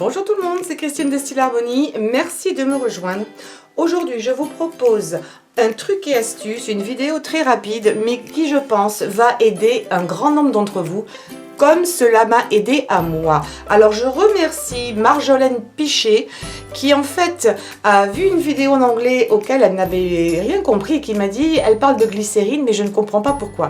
Bonjour tout le monde, c'est Christine de Style Harmonie, merci de me rejoindre. Aujourd'hui je vous propose un truc et astuce, une vidéo très rapide mais qui je pense va aider un grand nombre d'entre vous comme cela m'a aidé à moi. Alors je remercie Marjolaine Pichet qui en fait a vu une vidéo en anglais auquel elle n'avait rien compris et qui m'a dit elle parle de glycérine mais je ne comprends pas pourquoi.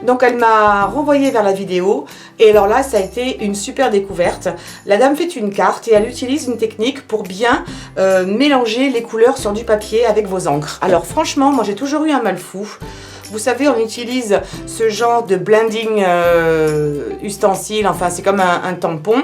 Donc elle m'a renvoyé vers la vidéo et alors là ça a été une super découverte. La dame fait une carte et elle utilise une technique pour bien mélanger les couleurs sur du papier avec vos encres. Alors franchement moi j'ai toujours eu un mal fou. Vous savez, on utilise ce genre de blending ustensile, enfin c'est comme un tampon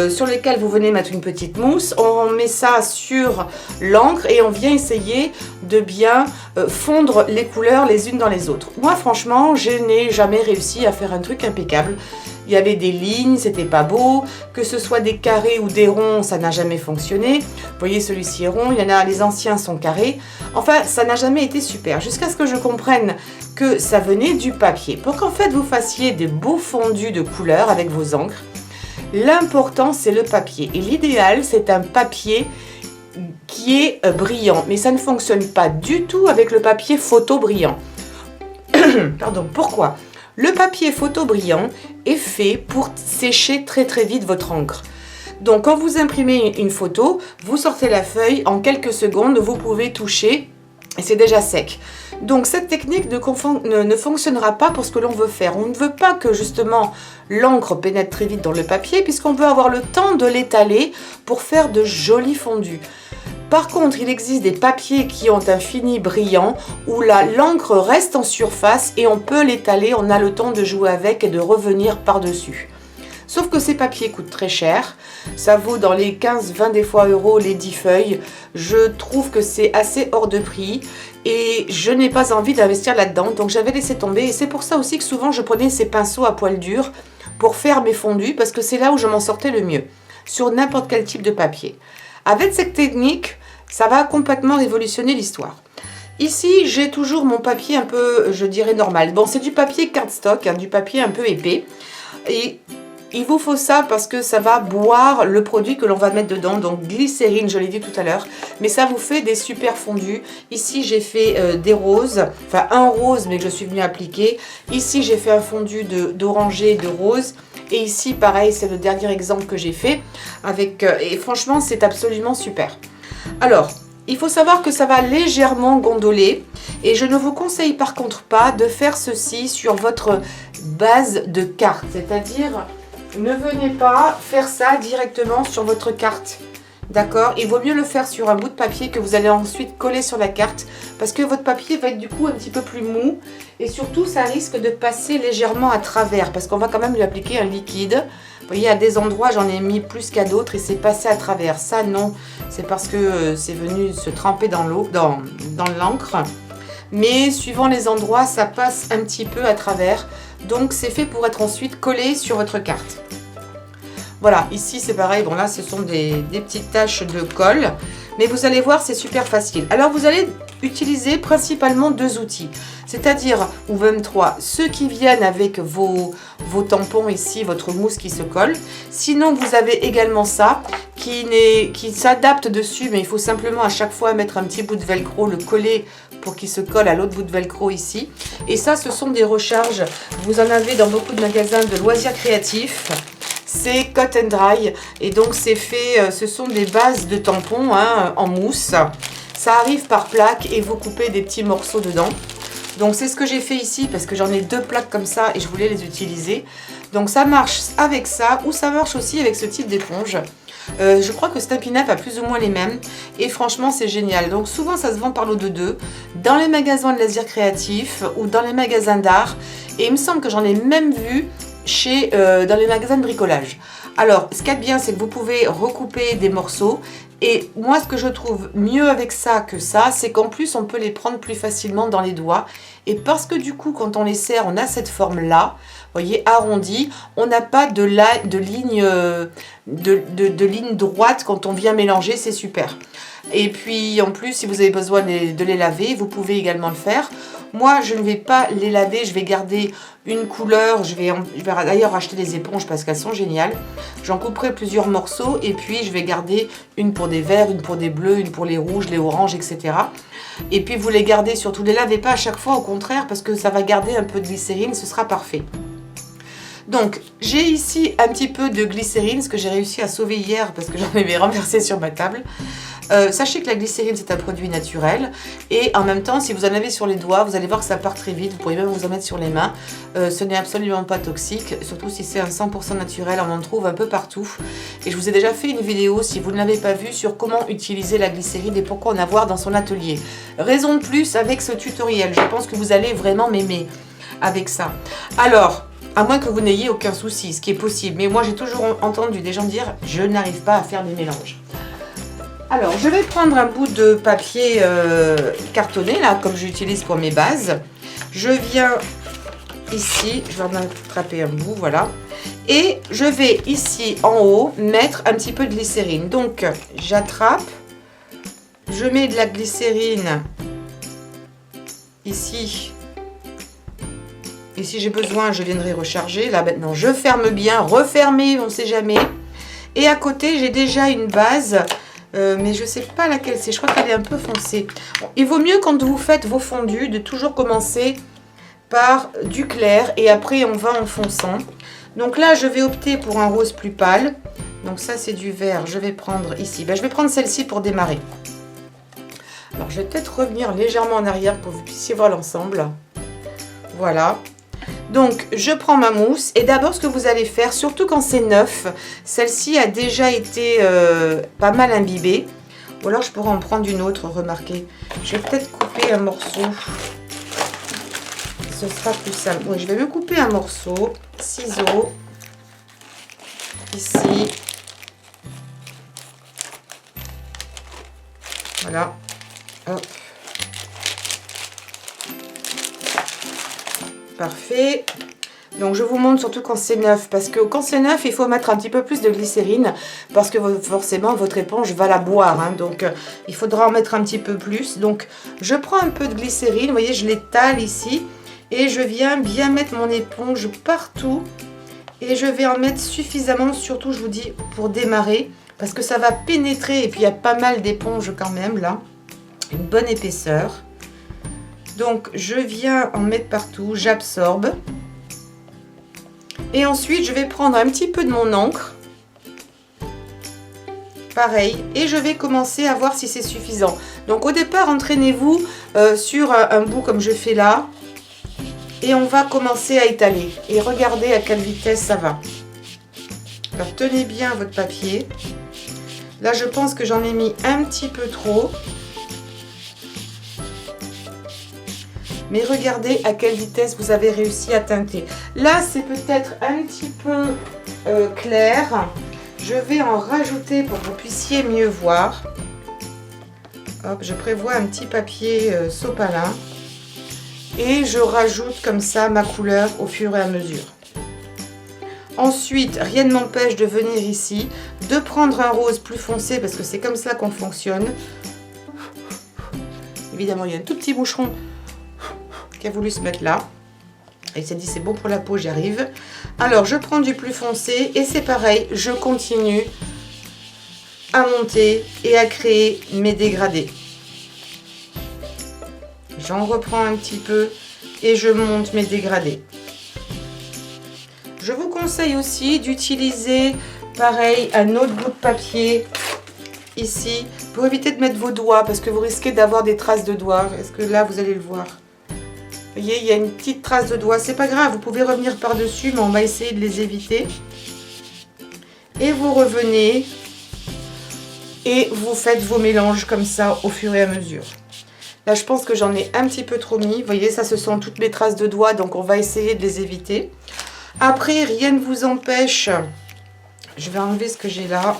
sur lequel vous venez mettre une petite mousse. On met ça sur l'encre et on vient essayer de bien fondre les couleurs les unes dans les autres. Moi franchement, je n'ai jamais réussi à faire un truc impeccable. Il y avait des lignes, c'était pas beau, que ce soit des carrés ou des ronds, ça n'a jamais fonctionné. Vous voyez, celui-ci est rond, il y en a, les anciens sont carrés. Enfin, ça n'a jamais été super, jusqu'à ce que je comprenne que ça venait du papier. Pour qu'en fait vous fassiez des beaux fondus de couleurs avec vos encres, l'important c'est le papier. Et l'idéal, c'est un papier qui est brillant, mais ça ne fonctionne pas du tout avec le papier photo brillant. Pardon, pourquoi ? Le papier photo brillant est fait pour sécher très vite votre encre. Donc quand vous imprimez une photo, vous sortez la feuille, en quelques secondes vous pouvez toucher et c'est déjà sec. Donc cette technique ne fonctionnera pas pour ce que l'on veut faire. On ne veut pas que justement l'encre pénètre très vite dans le papier puisqu'on veut avoir le temps de l'étaler pour faire de jolis fondus. Par contre, il existe des papiers qui ont un fini brillant où l'encre reste en surface et on peut l'étaler, on a le temps de jouer avec et de revenir par-dessus. Sauf que ces papiers coûtent très cher, ça vaut dans les 15-20 des fois euros les 10 feuilles. Je trouve que c'est assez hors de prix et je n'ai pas envie d'investir là-dedans, donc j'avais laissé tomber. Et c'est pour ça aussi que souvent je prenais ces pinceaux à poil dur pour faire mes fondus parce que c'est là où je m'en sortais le mieux, sur n'importe quel type de papier. Avec cette technique, ça va complètement révolutionner l'histoire. Ici, j'ai toujours mon papier un peu, je dirais, normal. Bon, c'est du papier cardstock, hein, du papier un peu épais. Et il vous faut ça parce que ça va boire le produit que l'on va mettre dedans. Donc, glycérine, je l'ai dit tout à l'heure. Mais ça vous fait des super fondus. Ici, j'ai fait des roses. Enfin, un rose, mais que je suis venue appliquer. Ici, j'ai fait un fondu d'oranger et de rose. Et ici, pareil, c'est le dernier exemple que j'ai fait. Et franchement, c'est absolument super. Alors, il faut savoir que ça va légèrement gondoler. Et je ne vous conseille par contre pas de faire ceci sur votre base de carte. C'est-à-dire, ne venez pas faire ça directement sur votre carte. D'accord? Il vaut mieux le faire sur un bout de papier que vous allez ensuite coller sur la carte parce que votre papier va être du coup un petit peu plus mou et surtout ça risque de passer légèrement à travers parce qu'on va quand même lui appliquer un liquide. Vous voyez, à des endroits j'en ai mis plus qu'à d'autres et c'est passé à travers. Ça non, c'est parce que c'est venu se tremper dans l'eau, dans l'encre. Mais suivant les endroits, ça passe un petit peu à travers. Donc c'est fait pour être ensuite collé sur votre carte. Voilà, ici c'est pareil, bon là ce sont des petites taches de colle, mais vous allez voir c'est super facile. Alors vous allez utiliser principalement deux outils, c'est-à-dire, ou même trois, ceux qui viennent avec vos tampons ici, votre mousse qui se colle. Sinon vous avez également ça, qui s'adapte dessus, mais il faut simplement à chaque fois mettre un petit bout de velcro, le coller pour qu'il se colle à l'autre bout de velcro ici. Et ça ce sont des recharges, vous en avez dans beaucoup de magasins de loisirs créatifs. C'est cut and dry et donc c'est fait, ce sont des bases de tampons hein, en mousse. Ça arrive par plaque et vous coupez des petits morceaux dedans. Donc c'est ce que j'ai fait ici parce que j'en ai deux plaques comme ça et je voulais les utiliser. Donc ça marche avec ça ou ça marche aussi avec ce type d'éponge. Je crois que Stampin' Up a plus ou moins les mêmes et franchement c'est génial. Donc souvent ça se vend par lot de deux dans les magasins de loisirs créatifs ou dans les magasins d'art et il me semble que j'en ai même vu dans les magasins de bricolage. Alors ce qu'il y a de bien c'est que vous pouvez recouper des morceaux et moi ce que je trouve mieux avec ça que ça c'est qu'en plus on peut les prendre plus facilement dans les doigts et parce que du coup quand on les serre on a cette forme là, vous voyez, arrondie, on n'a pas de ligne droite quand on vient mélanger, c'est super. Et puis en plus, si vous avez besoin de les laver, vous pouvez également le faire. Moi, je ne vais pas les laver, je vais garder une couleur. Je vais d'ailleurs acheter des éponges parce qu'elles sont géniales. J'en couperai plusieurs morceaux et puis je vais garder une pour des verts, une pour des bleus, une pour les rouges, les oranges, etc. Et puis vous les gardez, surtout les lavez pas à chaque fois, au contraire, parce que ça va garder un peu de glycérine, ce sera parfait. Donc, j'ai ici un petit peu de glycérine, ce que j'ai réussi à sauver hier parce que j'en avais renversé sur ma table. Sachez que la glycérine, c'est un produit naturel. Et en même temps, si vous en avez sur les doigts, vous allez voir que ça part très vite. Vous pourriez même vous en mettre sur les mains. Ce n'est absolument pas toxique, surtout si c'est un 100% naturel. On en trouve un peu partout. Et je vous ai déjà fait une vidéo, si vous ne l'avez pas vue, sur comment utiliser la glycérine et pourquoi en avoir dans son atelier. Raison de plus avec ce tutoriel. Je pense que vous allez vraiment m'aimer avec ça. Alors, à moins que vous n'ayez aucun souci, ce qui est possible. Mais moi, j'ai toujours entendu des gens dire « je n'arrive pas à faire des mélanges ». Alors, je vais prendre un bout de papier cartonné, là, comme j'utilise pour mes bases. Je viens ici, je vais en attraper un bout, voilà. Et je vais ici, en haut, mettre un petit peu de glycérine. Donc, j'attrape, je mets de la glycérine ici. Et si j'ai besoin, je viendrai recharger. Là, maintenant, je ferme bien. Refermer, on ne sait jamais. Et à côté, j'ai déjà une base, mais je ne sais pas laquelle c'est. Je crois qu'elle est un peu foncée. Bon, il vaut mieux, quand vous faites vos fondus, de toujours commencer par du clair. Et après, on va en fonçant. Donc là, je vais opter pour un rose plus pâle. Donc ça, c'est du vert. Je vais prendre ici. Ben, je vais prendre celle-ci pour démarrer. Alors, je vais peut-être revenir légèrement en arrière pour que vous puissiez voir l'ensemble. Voilà. Donc, je prends ma mousse et d'abord, ce que vous allez faire, surtout quand c'est neuf, celle-ci a déjà été pas mal imbibée. Ou alors, je pourrais en prendre une autre, remarquez. Je vais peut-être couper un morceau. Ce sera plus simple. Oui, je vais me couper un morceau. Ciseaux. Ici. Voilà. Hop. Parfait. Donc je vous montre surtout quand c'est neuf, parce que quand c'est neuf, il faut mettre un petit peu plus de glycérine, parce que forcément votre éponge va la boire, hein, donc il faudra en mettre un petit peu plus. Donc je prends un peu de glycérine, vous voyez, je l'étale ici, et je viens bien mettre mon éponge partout, et je vais en mettre suffisamment, surtout je vous dis, pour démarrer, parce que ça va pénétrer, et puis il y a pas mal d'éponges quand même là, une bonne épaisseur. Donc, je viens en mettre partout, j'absorbe. Et ensuite, je vais prendre un petit peu de mon encre. Pareil. Et je vais commencer à voir si c'est suffisant. Donc, au départ, entraînez-vous sur un bout comme je fais là. Et on va commencer à étaler. Et regardez à quelle vitesse ça va. Alors, tenez bien votre papier. Là, je pense que j'en ai mis un petit peu trop. Mais regardez à quelle vitesse vous avez réussi à teinter. Là, c'est peut-être un petit peu clair. Je vais en rajouter pour que vous puissiez mieux voir. Hop, je prévois un petit papier sopalin. Et je rajoute comme ça ma couleur au fur et à mesure. Ensuite, rien ne m'empêche de venir ici, de prendre un rose plus foncé parce que c'est comme ça qu'on fonctionne. Évidemment, il y a un tout petit boucheron qui a voulu se mettre là. Et il s'est dit c'est bon pour la peau, j'y arrive. Alors je prends du plus foncé et c'est pareil, je continue à monter et à créer mes dégradés. J'en reprends un petit peu et je monte mes dégradés. Je vous conseille aussi d'utiliser pareil un autre bout de papier ici pour éviter de mettre vos doigts parce que vous risquez d'avoir des traces de doigts. Est-ce que là vous allez le voir? Vous voyez, il y a une petite trace de doigt. C'est pas grave, vous pouvez revenir par-dessus, mais on va essayer de les éviter. Et vous revenez et vous faites vos mélanges comme ça au fur et à mesure. Là, je pense que j'en ai un petit peu trop mis. Vous voyez, ça, ce sont toutes les traces de doigts, donc on va essayer de les éviter. Après, rien ne vous empêche. Je vais enlever ce que j'ai là.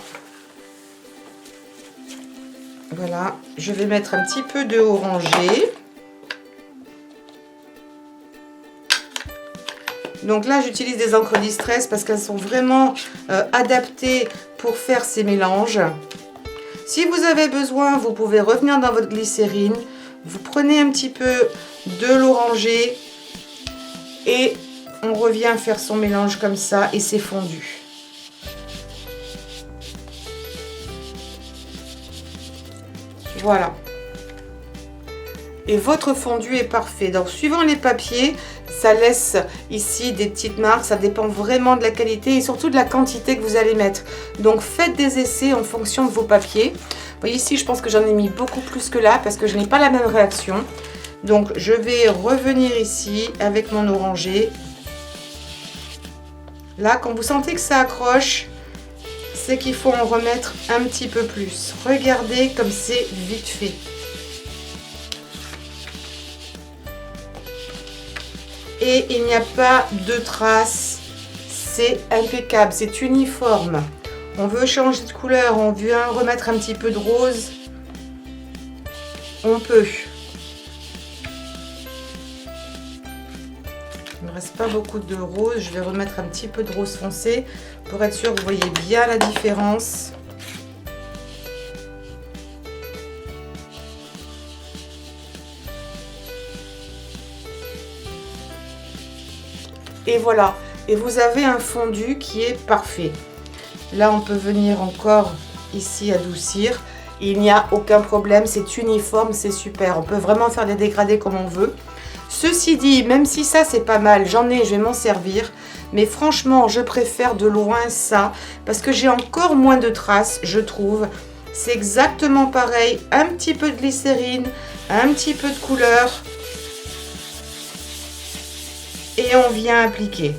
Voilà, je vais mettre un petit peu de orangé. Donc là, j'utilise des encres Distress parce qu'elles sont vraiment adaptées pour faire ces mélanges. Si vous avez besoin, vous pouvez revenir dans votre glycérine. Vous prenez un petit peu de l'oranger et on revient faire son mélange comme ça et c'est fondu. Voilà. Et votre fondu est parfait. Donc suivant les papiers, ça laisse ici des petites marques. Ça dépend vraiment de la qualité et surtout de la quantité que vous allez mettre. Donc faites des essais en fonction de vos papiers. Vous voyez ici, je pense que j'en ai mis beaucoup plus que là parce que je n'ai pas la même réaction. Donc je vais revenir ici avec mon oranger. Là, quand vous sentez que ça accroche, c'est qu'il faut en remettre un petit peu plus. Regardez comme c'est vite fait. Et il n'y a pas de traces, c'est impeccable, c'est uniforme. On veut changer de couleur, on veut remettre un petit peu de rose, on peut. Il ne reste pas beaucoup de rose, je vais remettre un petit peu de rose foncé pour être sûr que vous voyez bien la différence. Et voilà, et vous avez un fondu qui est parfait. Là, on peut venir encore ici adoucir. Il n'y a aucun problème, c'est uniforme, c'est super. On peut vraiment faire des dégradés comme on veut. Ceci dit, même si ça, c'est pas mal, j'en ai, je vais m'en servir. Mais franchement, je préfère de loin ça, parce que j'ai encore moins de traces, je trouve. C'est exactement pareil, un petit peu de glycérine, un petit peu de couleur. Et on vient appliquer.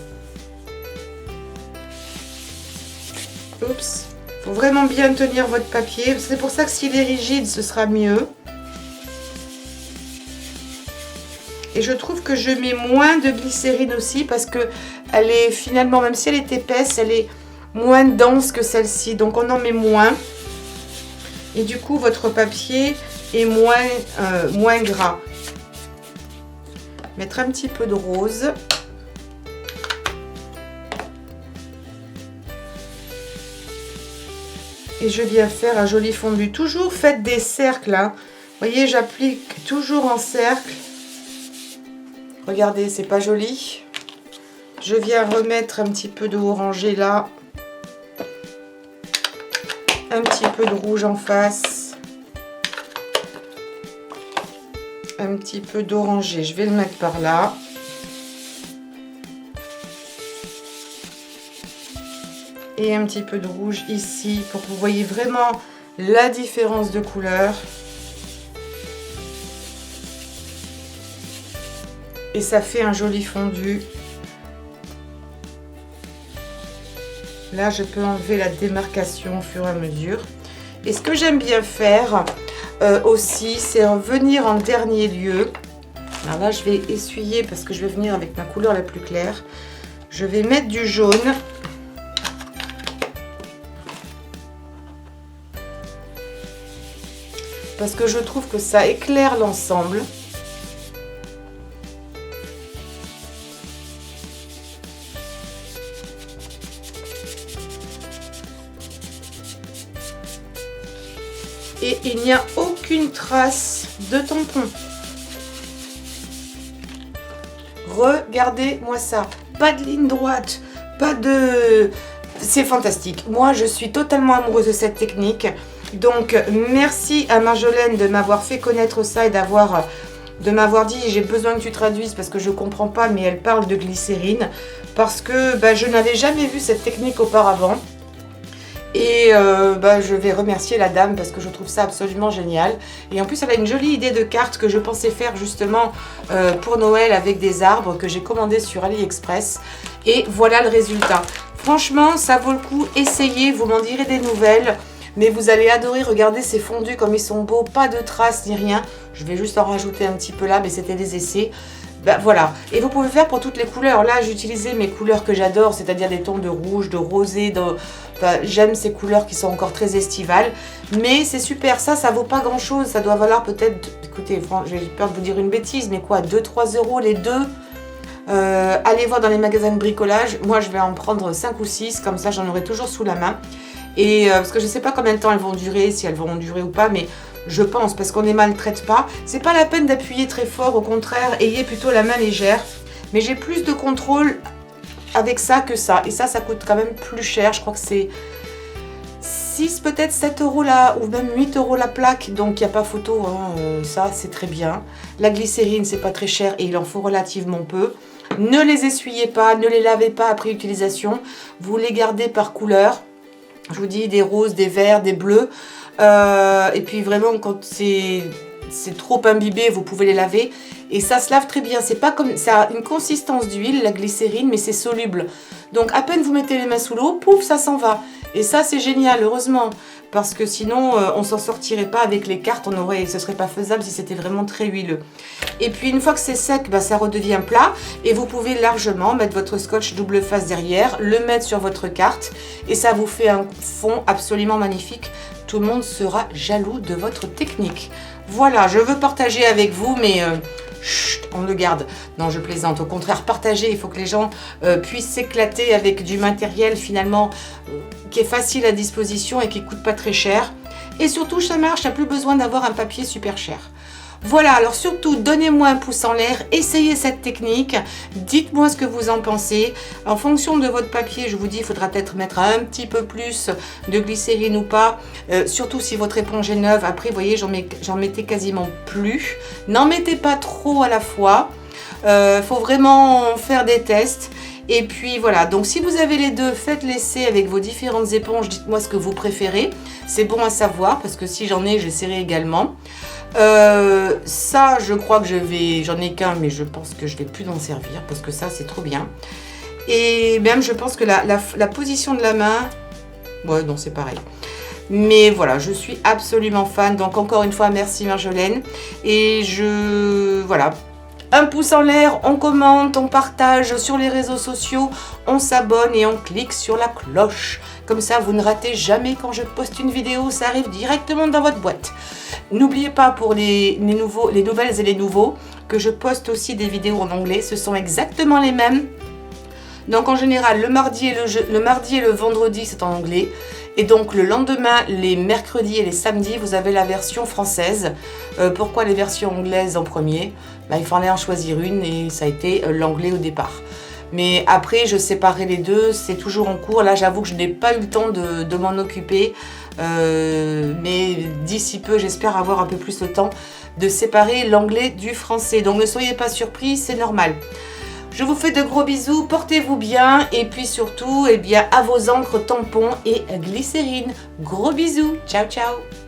Oups. Il faut vraiment bien tenir votre papier. C'est pour ça que s'il est rigide, ce sera mieux. Et je trouve que je mets moins de glycérine aussi parce que elle est finalement, même si elle est épaisse, elle est moins dense que celle-ci. Donc on en met moins. Et du coup, votre papier est moins gras. Mettre un petit peu de rose. Et je viens faire un joli fondu. Toujours faites des cercles. Hein. Vous voyez, j'applique toujours en cercle. Regardez, c'est pas joli. Je viens remettre un petit peu de orangé là. Un petit peu de rouge en face. Un petit peu d'oranger. Je vais le mettre par là. Et un petit peu de rouge ici pour que vous voyez vraiment la différence de couleur. Et ça fait un joli fondu. Là, je peux enlever la démarcation au fur et à mesure. Et ce que j'aime bien faire aussi, c'est venir en dernier lieu. Alors là, je vais essuyer parce que je vais venir avec ma couleur la plus claire. Je vais mettre du jaune. Parce que je trouve que ça éclaire l'ensemble. Et il n'y a aucune trace de tampon. Regardez-moi ça. Pas de ligne droite, pas de... C'est fantastique. Moi, je suis totalement amoureuse de cette technique. Donc, merci à Marjolaine de m'avoir fait connaître ça et de m'avoir dit j'ai besoin que tu traduises parce que je ne comprends pas, mais elle parle de glycérine. Parce que je n'avais jamais vu cette technique auparavant. Et je vais remercier la dame parce que je trouve ça absolument génial. Et en plus, elle a une jolie idée de carte que je pensais faire justement pour Noël avec des arbres que j'ai commandé sur AliExpress. Et voilà le résultat. Franchement, ça vaut le coup. Essayez, vous m'en direz des nouvelles. Mais vous allez adorer, regardez ces fondus comme ils sont beaux, pas de traces ni rien. Je vais juste en rajouter un petit peu là, mais c'était des essais. Voilà, et vous pouvez faire pour toutes les couleurs. Là, j'ai utilisé mes couleurs que j'adore, c'est-à-dire des tons de rouge, de rosé. J'aime ces couleurs qui sont encore très estivales. Mais c'est super, ça vaut pas grand-chose. Ça doit valoir peut-être, écoutez, j'ai peur de vous dire une bêtise, mais quoi, 2-3 € les deux. Allez voir dans les magasins de bricolage. Moi, je vais en prendre 5 ou 6, comme ça, j'en aurai toujours sous la main. Et parce que je ne sais pas combien de temps elles vont durer, si elles vont durer ou pas, mais je pense, parce qu'on ne les maltraite pas. C'est pas la peine d'appuyer très fort, au contraire, ayez plutôt la main légère. Mais j'ai plus de contrôle avec ça que ça. Et ça coûte quand même plus cher. Je crois que c'est 6, peut-être 7 euros là, ou même 8 euros la plaque. Donc il n'y a pas photo, hein. Ça c'est très bien. La glycérine, c'est pas très cher et il en faut relativement peu. Ne les essuyez pas, ne les lavez pas après utilisation. Vous les gardez par couleur. Je vous dis des roses, des verts, des bleus. Et puis vraiment quand c'est trop imbibé, vous pouvez les laver. Et ça se lave très bien. C'est pas comme ça a une consistance d'huile, la glycérine, mais c'est soluble. Donc à peine vous mettez les mains sous l'eau, pouf, ça s'en va. Et ça c'est génial, heureusement. Parce que sinon on s'en sortirait pas avec les cartes, ce serait pas faisable si c'était vraiment très huileux. Et puis une fois que c'est sec, ça redevient plat. Et vous pouvez largement mettre votre scotch double face derrière, le mettre sur votre carte. Et ça vous fait un fond absolument magnifique. Tout le monde sera jaloux de votre technique. Voilà, je veux partager avec vous, mais chut, on le garde. Non, je plaisante. Au contraire, partager, il faut que les gens puissent s'éclater avec du matériel finalement qui est facile à disposition et qui ne coûte pas très cher. Et surtout, ça marche, il n'y a plus besoin d'avoir un papier super cher. Voilà, alors surtout, donnez-moi un pouce en l'air, essayez cette technique, dites-moi ce que vous en pensez. En fonction de votre papier, je vous dis, il faudra peut-être mettre un petit peu plus de glycérine ou pas, surtout si votre éponge est neuve. Après, vous voyez, j'en mettais quasiment plus. N'en mettez pas trop à la fois, faut vraiment faire des tests. Et puis voilà, donc si vous avez les deux, faites l'essai avec vos différentes éponges, dites-moi ce que vous préférez. C'est bon à savoir, parce que si j'en ai, j'essaierai également. Ça je crois que j'en ai qu'un, mais je pense que je vais plus en servir parce que ça c'est trop bien. Et même je pense que la position de la main, ouais non c'est pareil. Mais voilà, je suis absolument fan. Donc encore une fois merci Marjolaine. Et voilà, un pouce en l'air, on commente, on partage sur les réseaux sociaux, on s'abonne et on clique sur la cloche. Comme ça, vous ne ratez jamais quand je poste une vidéo, ça arrive directement dans votre boîte. N'oubliez pas pour les nouvelles et les nouveaux que je poste aussi des vidéos en anglais. Ce sont exactement les mêmes. Donc en général, le mardi et le vendredi, c'est en anglais. Et donc le lendemain, les mercredis et les samedis, vous avez la version française. Pourquoi les versions anglaises en premier? Il fallait en choisir une et ça a été l'anglais au départ. Mais après, je séparais les deux, c'est toujours en cours. Là, j'avoue que je n'ai pas eu le temps de m'en occuper. Mais d'ici peu, j'espère avoir un peu plus le temps de séparer l'anglais du français. Donc ne soyez pas surpris, c'est normal. Je vous fais de gros bisous, portez-vous bien et puis surtout, à vos encres tampons et glycérine. Gros bisous, ciao ciao.